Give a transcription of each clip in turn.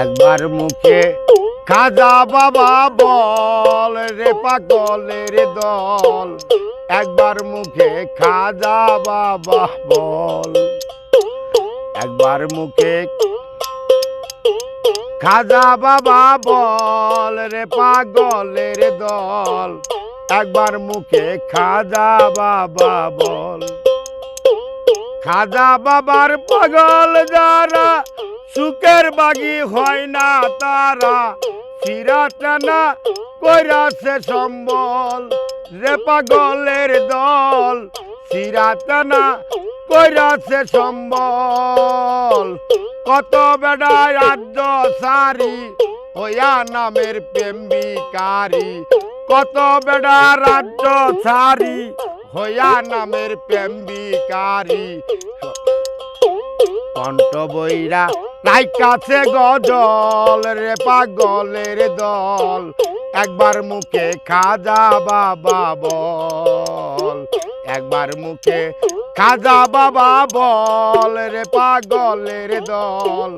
একবার মুখে খাজা বাবা বল রে পাগলের দল, একবার মুখে খাজা বাবা বল, একবার মুখে খাজা বাবা বল রে পাগলের দল, একবার মুখে খাজা বাবা বল। খাজা বাবার পাগল যারা সুখের বাগি হয় না তারা, সিরাটানা কইরাছে সম্বল রে পাগলের দল, সিরাটানা কইরাছে সম্বল। কত বেড়া রাজ্য সারি হইয়া নামের প্রেম ভিখারি, কত বেড়া রাজ্য সারি হইয়া নামের প্রেম ভিখারি। কণ্ঠ বইরা লাইকাছে গজল রে পাগলের দল, একবার মুখে খাজা বাবা বল, একবার মুখে খাজা বাবা বল রে পাগলের দল,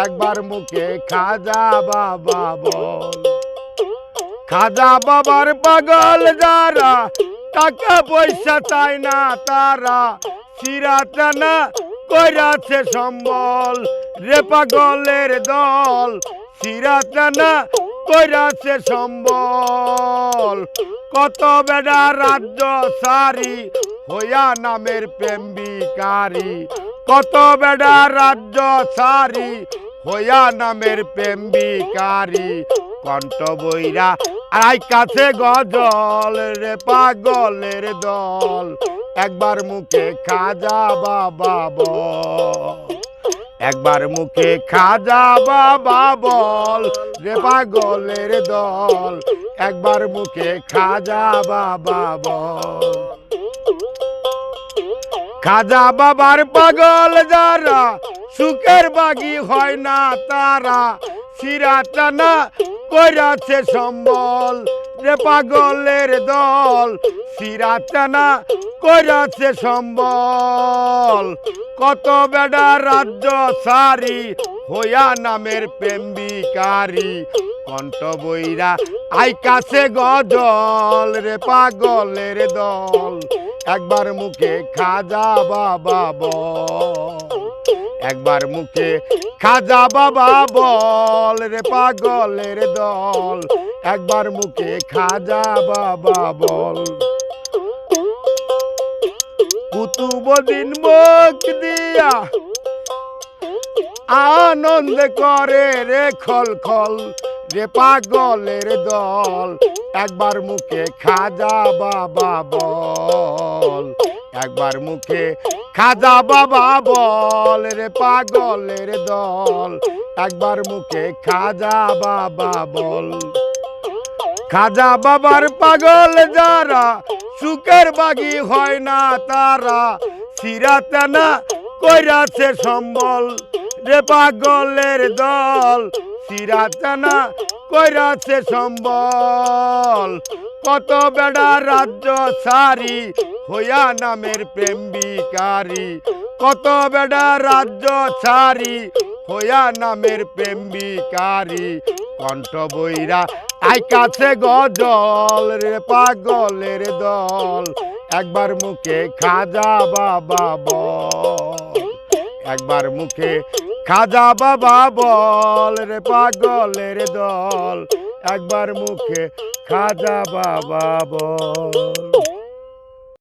একবার মুখে খাজা বাবা বল। খাজা বাবার পাগল যারা টাকা পয়সা চায় না তারা, সিরাটানা কইরাছে সম্বল রে পাগলের দল, সিরাটানা কইরাছে সম্বল। কত বেড়া রাজ্য সারি হইয়া নামের প্রেম ভিখারি, কত বেড়া রাজ্য সারি হইয়া নামের প্রেম ভিখারি। কণ্ঠ বইরা আই কাছে গজল রে পাগলের দল, একবার মুখে খাজা বাবা বল, একবার মুখে খাজা বাবা বল রে পাগলের দল, একবার মুখে খাজা বাবা বল। খাজা বাবার পাগল যারা সুখের বাগি হয় না তারা, সিরাটানা কইরাছে সম্বল রে পাগলের দল, সিরাটানা কইরাছে সম্বল। কত বেড়া রাজ্য সারি হইয়া নামের প্রেম ভিখারি, কণ্ঠ বইরা আই কাছে গজল রে পাগলের দল, একবার মুখে খাজা বাবা বল, একবার মুখে খাজা বাবা বল রে পাগলের দল, একবার মুখে খাজা বাবা বল। কুতুবুদ্দিন মুখ দিয়া আনন্দ করে রে খল খল রে পাগলের দল, একবার মুখে খাজা বাবা বল, একবার মুখে খাজা বাবা বল রে পাগলের দল, একবার মুখে খাজা বাবা বল। খাজা বাবার পাগল যারা সুখের বাগি হয় না তারা, সিরাটানা কইরাছে সম্বল রে পাগলের দল, সিরাটানা কইরাছে সম্বল। কত বেড়া রাজ্য সারি হইয়া নামের প্রেম ভিখারি, কত বেড়া রাজ্য সারি হইয়া নামের প্রেম ভিখারি। কণ্ঠ বইরা আই কাছে গজল রে পাগলের দল, একবার মুখে খাজা বাবা বল, একবার মুখে খাজা বাবা বল রে পাগলের দল, একবার মুখে খাজা বাবা বল।